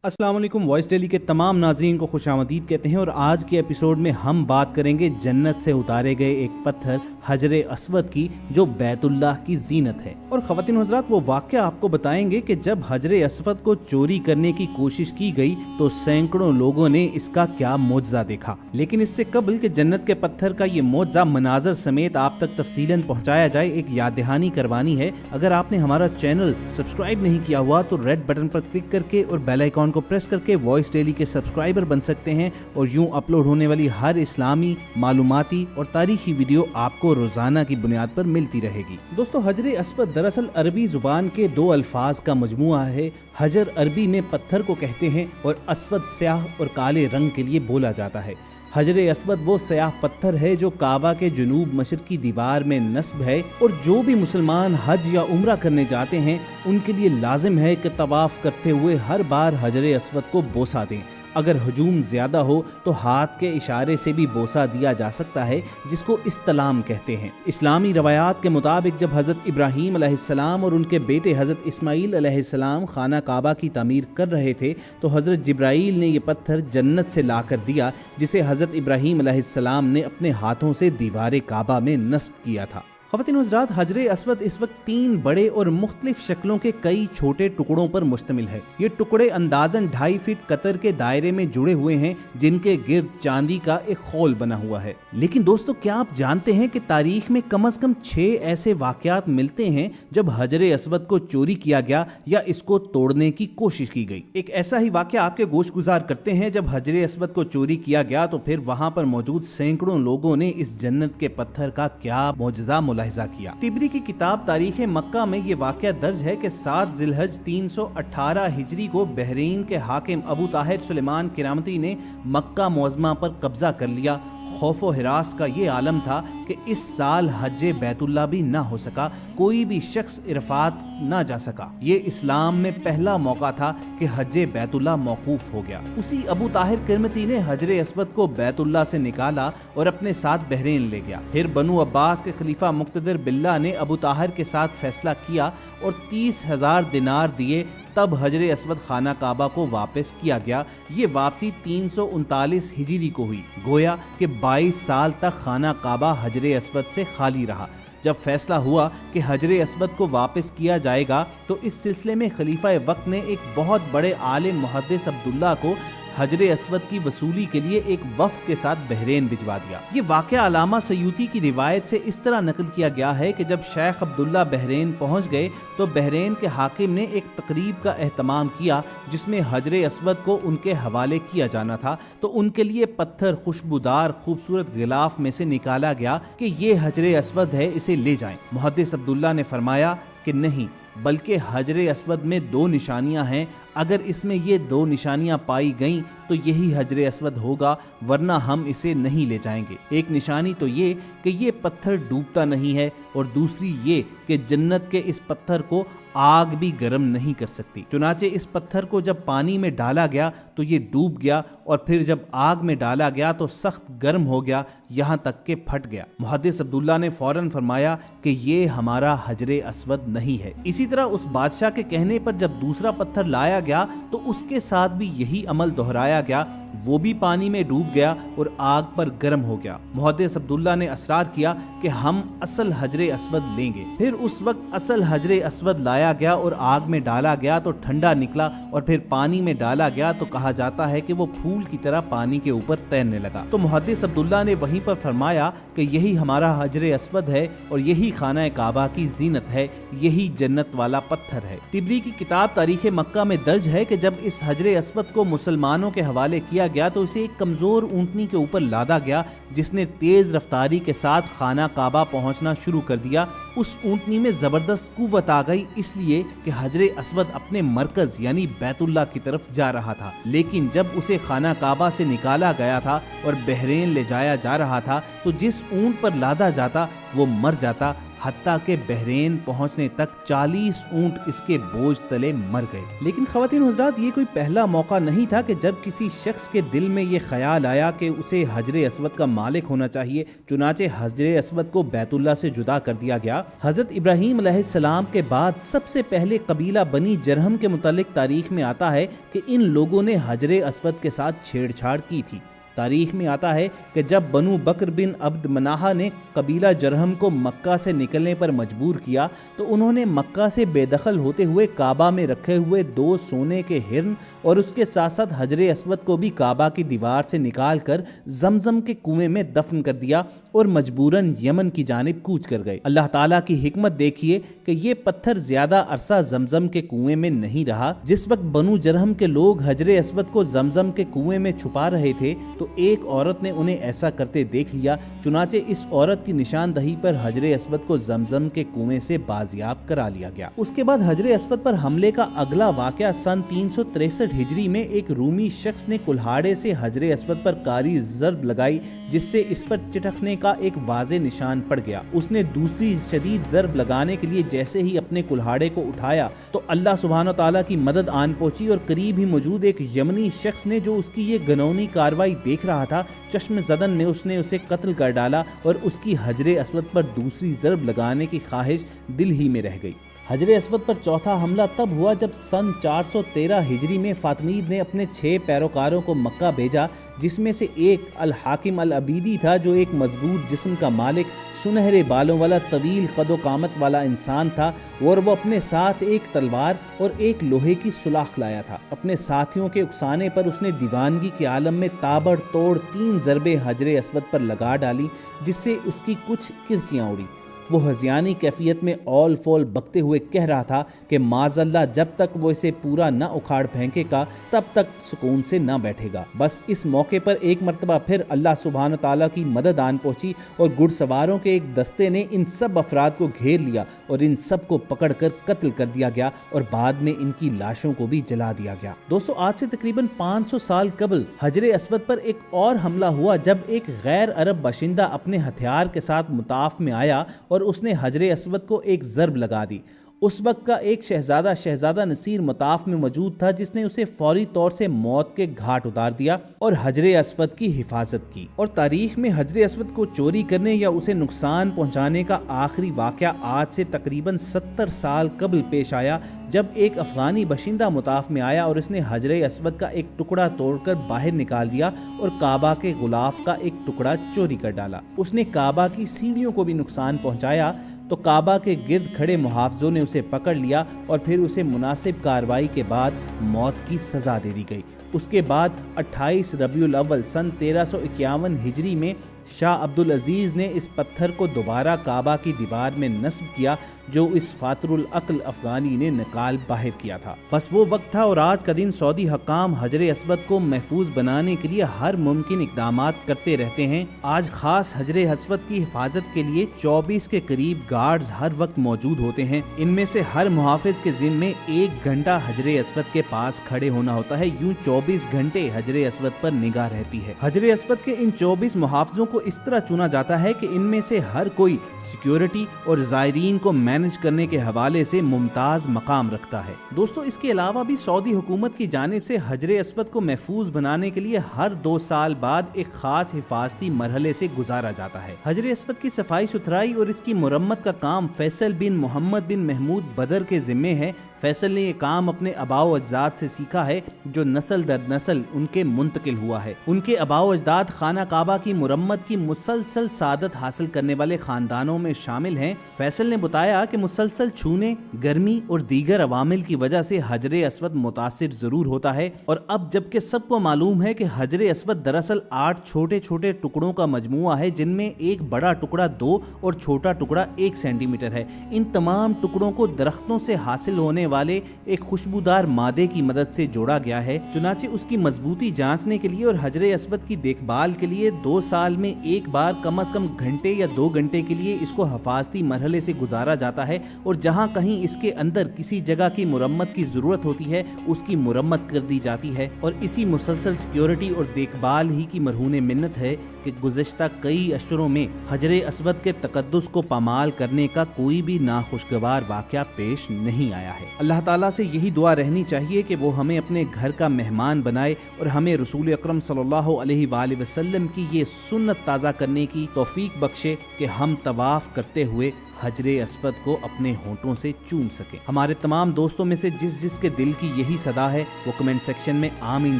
अस्सलाम वालेकुम। Voice daily के तमाम नाज़रीन को खुशामदीद कहते हैं और आज के एपिसोड में हम बात करेंगे जन्नत से उतारे गए एक पत्थर हजरे अस्वद की, जो बैतुल्लाह की जीनत है। और ख़वातीन और हज़रात, वो वाक़या आपको बताएंगे कि जब हजरे अस्वद को चोरी करने की कोशिश की गई तो सैकड़ों लोगों ने इसका क्या मौजज़ा देखा। लेकिन इससे कबल कि जन्नत के पत्थर का ये मौजज़ा मनाजर समेत आप तक तफसीलन पहुँचाया जाए, एक याद दहानी करवानी है। अगर आपने हमारा चैनल सब्सक्राइब नहीं किया हुआ तो रेड बटन पर क्लिक करके और बेल आइकॉन को प्रेस करके वॉइस डेली के सब्सक्राइबर बन सकते हैं और यूं अपलोड होने वाली हर इस्लामी, मालूमाती और तारीखी वीडियो आपको रोजाना की बुनियाद पर मिलती रहेगी। दोस्तों, हजरे अस्वद दरअसल अरबी जुबान के दो अल्फाज का मजमुआ है। हजर अरबी में पत्थर को कहते हैं और अस्वद स्याह और काले रंग के लिए बोला जाता है। हजरे अस्वद वो स्याह पत्थर है जो काबा के जुनूब मशरकी दीवार में नस्ब है और जो भी मुसलमान हज या उम्रा करने जाते हैं उनके लिए लाजिम है कि तवाफ करते हुए हर बार हजरे अस्वद को बोसा दें। अगर हजूम ज़्यादा हो तो हाथ के इशारे से भी बोसा दिया जा सकता है, जिसको इस्तलाम कहते हैं। इस्लामी रवायात के मुताबिक जब हज़रत इब्राहीम अलैहिस्सलाम और उनके बेटे हज़रत इस्माईल अलैहिस्सलाम खाना काबा की तामीर कर रहे थे तो हज़रत जिब्राईल ने ये पत्थर जन्नत से ला कर दिया, जिसे हज़रत इब्राहीम अलैहिस्सलाम ने अपने हाथों से दीवार काबा में नस्ब किया था। ख़वातीन और हज़रात, हजरे अस्वद इस वक्त 3 बड़े और मुख्तलिफ शक्लों के कई छोटे टुकड़ों पर मुश्तमिल है। ये टुकड़े अंदाजन 2.5 फीट कतर के दायरे में जुड़े हुए हैं, जिनके गिर्द चांदी का एक खौल बना हुआ है। लेकिन दोस्तों, क्या आप जानते हैं कि तारीख में कम से कम 6 ऐसे वाक़यात मिलते हैं जब हजरे अस्वद को चोरी किया गया या इसको तोड़ने की कोशिश की गई। एक ऐसा ही वाक़या आपके गोश गुजार करते हैं। जब हजरे अस्वद को चोरी किया गया तो फिर वहाँ पर मौजूद सैकड़ों लोगों ने इस जन्नत के पत्थर का क्या मौजज़ा मुलाहिजा किया। तिबरी की किताब तारीख मक्का में ये वाक़या दर्ज है कि 7 जिलहज 318 हिजरी को बहरीन के हाकिम अबू ताहिर सुलेमान किरामती ने मक्का मुअज़्ज़मा पर कब्जा कर लिया। खौफ व हिरास का ये आलम था कि इस साल हज्जे बैतुल्ला भी ना हो सका, कोई भी शख्स इरफात ना जा सका। ये इस्लाम में पहला मौका था कि हज्जे बैतुल्ला मौकूफ हो गया। उसी अबू ताहिर किरमती ने हजरे अस्वद को बैतुल्ला से निकाला और अपने साथ बहरीन ले गया। फिर बनु अब्बास के खलीफा मुक्तदिर बिल्ला ने अबू ताहिर के साथ फैसला किया और 30,000 दिनार दिए, तब हजरे अस्वद खाना काबा को वापस किया गया। ये वापसी 339 हिजरी को हुई। गोया कि 22 साल तक खाना काबा हजरे अस्वद से खाली रहा। जब फैसला हुआ कि हजरे अस्वद को वापस किया जाएगा तो इस सिलसिले में खलीफा वक्त ने एक बहुत बड़े आलिम मुहद्दिस अब्दुल्ला को हजरे अस्वद की वसूली के लिए एक वफ्द के साथ बहरीन भिजवा दिया। ये वाक़या अलामा सयूती की रिवायत से इस तरह नकल किया गया है कि जब शेख अब्दुल्ला बहरीन पहुंच गए तो बहरीन के हाकिम ने एक तकरीब का एहतमाम किया जिसमें हजरे अस्वद को उनके हवाले किया जाना था। तो उनके लिए पत्थर खुशबूदार खूबसूरत गिलाफ में से निकाला गया कि ये हजरे अस्वद है, इसे ले जाएं। मुहद्दिस अब्दुल्ला ने फरमाया कि नहीं, बल्कि हजरे अस्वद में 2 निशानियां हैं। अगर इसमें ये 2 निशानियां पाई गईं तो यही हजरे अस्वद होगा, वरना हम इसे नहीं ले जाएंगे। एक निशानी तो ये कि ये पत्थर डूबता नहीं है और दूसरी ये कि जन्नत के इस पत्थर को आग भी गर्म नहीं कर सकती। चुनाचे इस पत्थर को जब पानी में डाला गया तो ये डूब गया और फिर जब आग में डाला गया तो सख्त गर्म हो गया, यहाँ तक के फट गया। मुहद्दिस अब्दुल्ला ने फौरन फरमाया कि ये हमारा हजरे अस्वद नहीं है। इसी तरह उस बादशाह के कहने पर जब दूसरा पत्थर लाया गया तो उसके साथ भी यही अमल दोहराया गया। वो भी पानी में डूब गया और आग पर गर्म हो गया। मुहद्दिस अब्दुल्ला ने असरार किया कि हम असल हजरे अस्वद लेंगे। फिर उस वक्त असल हजरे अस्वद लाया गया और आग में डाला गया तो ठंडा निकला और फिर पानी में डाला गया तो कहा जाता है कि वो फूल की तरह पानी के ऊपर तैरने लगा। तो मुहद्दिस अब्दुल्ला ने वहीं पर फरमाया कि यही हमारा हजरे अस्वद है और यही खाना काबा की जीनत है, यही जन्नत वाला पत्थर है। तिबरी की किताब तारीख मक्का में दर्ज है कि जब इस हजरे अस्वद को मुसलमानों के हवाले किया गया तो इसे एक कमजोर ऊंटनी के ऊपर लादा गया जिसने तेज रफ्तारी के साथ खाना काबा पहुंचना शुरू कर दिया। उस ऊंटनी में जबरदस्त कुव्वत आ गई, इसलिए कि हजरे अस्वद अपने मरकज यानी बैतुल्ला की तरफ जा रहा था। लेकिन जब उसे खाना काबा से निकाला गया था और बहरीन ले जाया जा रहा था तो जिस ऊंट पर लादा जाता वो मर जाता। حتیٰ کہ بحرین پہنچنے تک 40 اونٹ اس کے بوجھ تلے مر گئے۔ لیکن خواتین حضرات، یہ کوئی پہلا موقع نہیں تھا کہ جب کسی شخص کے دل میں یہ خیال آیا کہ اسے حجر اسود کا مالک ہونا چاہیے، چنانچہ حجر اسود کو بیت اللہ سے جدا کر دیا گیا۔ حضرت ابراہیم علیہ السلام کے بعد سب سے پہلے قبیلہ بنی جرہم کے متعلق تاریخ میں آتا ہے کہ ان لوگوں نے حجر اسود کے ساتھ چھیڑ چھاڑ کی تھی۔ تاریخ میں آتا ہے کہ جب بنو بکر بن عبد مناہا نے قبیلہ جرہم کو مکہ سے نکلنے پر مجبور کیا تو انہوں نے مکہ سے بے دخل ہوتے ہوئے کعبہ میں رکھے ہوئے 2 سونے کے ہرن اور اس کے ساتھ ساتھ حجر اسود کو بھی کعبہ کی دیوار سے نکال کر زمزم کے کنویں میں دفن کر دیا اور مجبوراً یمن کی جانب کوچ کر گئے۔ اللہ تعالیٰ کی حکمت دیکھیے کہ یہ پتھر زیادہ عرصہ زمزم کے کنویں میں نہیں رہا۔ جس وقت بنو جرہم کے لوگ حجر اسود کو زمزم کے کنویں میں چھپا رہے تھے تو ایک عورت نے انہیں ایسا کرتے دیکھ لیا، چنانچہ اس عورت کی نشاندہی پر حجر اسود کو زمزم کے کنویں سے بازیاب کرا لیا گیا۔ اس کے بعد حجر اسود پر حملے کا اگلا واقعہ سن 363 ہجری میں ایک رومی شخص نے کلہاڑے سے حجر اسود پر کاری ضرب لگائی، جس سے اس پر چٹکنے کا ایک واضح نشان پڑ گیا۔ اس نے دوسری شدید ضرب لگانے کے لیے جیسے ہی اپنے کلہاڑے کو اٹھایا تو اللہ سبحانہ تعالیٰ کی مدد آن پہنچی اور قریب ہی موجود ایک یمنی شخص نے جو اس کی یہ گنونی کاروائی دیکھ رہا تھا، چشم زدن میں اس نے اسے قتل کر ڈالا اور اس کی حجر اسود پر دوسری ضرب لگانے کی خواہش دل ہی میں رہ گئی۔ حجر اسود پر چوتھا حملہ تب ہوا جب سن 413 ہجری میں فاطمید نے اپنے 6 پیروکاروں کو مکہ بھیجا، جس میں سے ایک الحاکم العبیدی تھا جو ایک مضبوط جسم کا مالک، سنہرے بالوں والا، طویل قد و قامت والا انسان تھا، اور وہ اپنے ساتھ ایک تلوار اور ایک لوہے کی سلاخ لایا تھا۔ اپنے ساتھیوں کے اکسانے پر اس نے دیوانگی کے عالم میں تابڑ توڑ 3 ضربیں حجر اسود پر لگا ڈالی، جس سے اس کی کچھ کرسیاں اڑی۔ وہ ہذیانی کیفیت میں اول فول بکتے ہوئے کہہ رہا تھا کہ معاذ اللہ جب تک وہ اسے پورا نہ اکھاڑ پھینکے گا تب تک سکون سے نہ بیٹھے گا۔ بس اس موقع پر ایک مرتبہ پھر اللہ سبحانہ تعالیٰ کی مدد آن پہنچی اور گھڑ سواروں کے ایک دستے نے ان سب افراد کو گھیر لیا اور ان سب کو پکڑ کر قتل کر دیا گیا اور بعد میں ان کی لاشوں کو بھی جلا دیا گیا۔ دوستو، آج سے تقریباً 500 سال قبل حجر اسود پر ایک اور حملہ ہوا جب ایک غیر عرب باشندہ اپنے ہتھیار کے ساتھ مطاف میں آیا اور اس نے حجر اسود کو ایک ضرب لگا دی۔ اس وقت کا ایک شہزادہ نصیر مطاف میں موجود تھا جس نے اسے فوری طور سے موت کے گھاٹ اتار دیا اور حجر اسود کی حفاظت کی۔ اور تاریخ میں حجر اسود کو چوری کرنے یا اسے نقصان پہنچانے کا آخری واقعہ آج سے تقریباً 70 سال قبل پیش آیا جب ایک افغانی باشندہ مطاف میں آیا اور اس نے حجر اسود کا ایک ٹکڑا توڑ کر باہر نکال دیا اور کعبہ کے غلاف کا ایک ٹکڑا چوری کر ڈالا۔ اس نے کعبہ کی سیڑھیوں کو بھی نقصان پہنچایا تو کعبہ کے گرد کھڑے محافظوں نے اسے پکڑ لیا اور پھر اسے مناسب کارروائی کے بعد موت کی سزا دے دی گئی۔ اس کے بعد 28 ربیع الاول سن 1351 ہجری میں شاہ عبدالعزیز نے اس پتھر کو دوبارہ کعبہ کی دیوار میں نصب کیا جو اس فاتر العقل افغانی نے نکال باہر کیا تھا۔ بس وہ وقت تھا اور آج کا دن سعودی حکام حجر اسود کو محفوظ بنانے کے لیے ہر ممکن اقدامات کرتے رہتے ہیں۔ آج خاص حجر اسود کی حفاظت کے لیے 24 کے قریب گارڈز ہر وقت موجود ہوتے ہیں۔ ان میں سے ہر محافظ کے ذمے 1 گھنٹہ حجر اسود کے پاس کھڑے ہونا ہوتا ہے، یوں 24 گھنٹے حجر اسود پر نگاہ رہتی ہے۔ حجر اسود کے ان 24 محافظوں کو اس طرح چنا جاتا ہے کہ ان میں سے ہر کوئی سیکیورٹی اور زائرین کو مینج کرنے کے حوالے سے ممتاز مقام رکھتا ہے۔ دوستو، اس کے علاوہ بھی سعودی حکومت کی جانب سے حجر اسود کو محفوظ بنانے کے لیے ہر 2 سال بعد ایک خاص حفاظتی مرحلے سے گزارا جاتا ہے۔ حجر اسود کی صفائی ستھرائی اور اس کی مرمت کا کام فیصل بن محمد بن محمود بدر کے ذمے ہے۔ فیصل نے یہ کام اپنے آباء و اجداد سے سیکھا ہے جو نسل در نسل ان کے منتقل ہوا ہے۔ ان کے آباء و اجداد خانہ کعبہ کی مرمت کی مسلسل سعادت حاصل کرنے والے خاندانوں میں شامل ہیں۔ فیصل نے بتایا کہ مسلسل چھونے، گرمی اور دیگر عوامل کی وجہ سے حجر اسود متاثر ضرور ہوتا ہے، اور اب جبکہ سب کو معلوم ہے کہ حجر اسود دراصل 8 چھوٹے چھوٹے ٹکڑوں کا مجموعہ ہے جن میں ایک بڑا ٹکڑا 2 اور چھوٹا ٹکڑا 1 سینٹی میٹر ہے۔ ان تمام ٹکڑوں کو درختوں سے حاصل ہونے वाले एक खुशबूदार मादे की मदद से जोड़ा गया है। चुनांचे उसकी मजबूती जांचने के लिए और हजरे अस्वद की देखभाल के लिए 2 साल में एक बार कम से कम घंटे या 2 घंटे के लिए इसको हिफाजती मरहले से गुजारा जाता है और जहां कहीं इसके अंदर किसी जगह की मुरम्मत की जरूरत होती है उसकी मुरम्मत कर दी जाती है। और इसी मुसलसल सिक्योरिटी और देखभाल ही की मरहून मिन्नत है कि गुज़श्ता कई अशरों में हजरे अस्वद के तकद्दुस को पामाल करने का कोई भी नाखुशगवार वाक़या पेश नहीं आया है। अल्लाह ताला से यही दुआ रहनी चाहिए कि वो हमें अपने घर का मेहमान बनाए और हमें रसूल अकरम सल्लल्लाहु अलैहि वसल्लम की ये सुन्नत ताज़ा करने की तौफीक बख्शे कि हम तवाफ़ करते हुए हजरे अस्वद को अपने होंठों से चूम सके। हमारे तमाम दोस्तों में से जिसके दिल की यही सदा है वो कमेंट सेक्शन में आमीन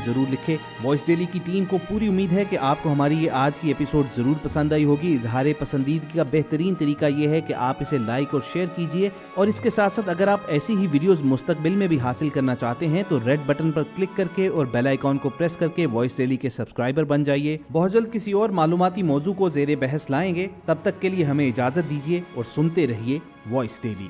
जरूर लिखे। वॉइस डेली की टीम को पूरी उम्मीद है कि आपको हमारी ये आज की एपिसोड जरूर पसंद आई होगी। इजहार पसंदीदगी का बेहतरीन तरीका ये है कि आप इसे लाइक और शेयर कीजिए और इसके साथ साथ अगर आप ऐसी ही वीडियोस मुस्तकबिल में भी हासिल करना चाहते हैं तो रेड बटन पर क्लिक करके और बेल आइकॉन को प्रेस करके वॉइस डेली के सब्सक्राइबर बन जाइए। बहुत जल्द किसी और मालूमाती मौजू को ज़ेरे बहस लाएंगे, तब तक के लिए हमें इजाजत दीजिए और सुनते रहिए वॉइस डेली।